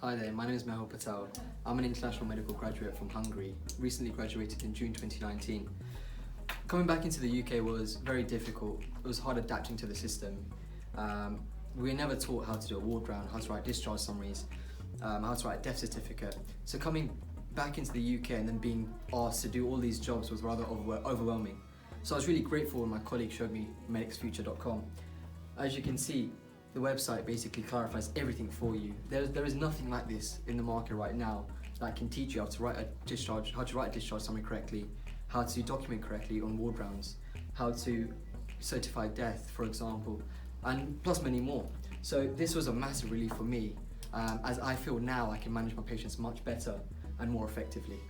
Hi there, my name is Mehul Patel. I'm an international medical graduate from Hungary, recently graduated in June 2019. Coming back into the UK was very difficult. It was hard adapting to the system. We were never taught how to do a ward round, how to write discharge summaries, how to write a death certificate. So coming back into the UK and then being asked to do all these jobs was rather overwhelming. So I was really grateful when my colleague showed me MedicsFuture.com. As you can see, the website basically clarifies everything for you. There is nothing like this in the market right now that can teach you how to write a discharge summary correctly, how to document correctly on ward rounds, how to certify death, for example, and plus many more. So this was a massive relief for me, as I feel now I can manage my patients much better and more effectively.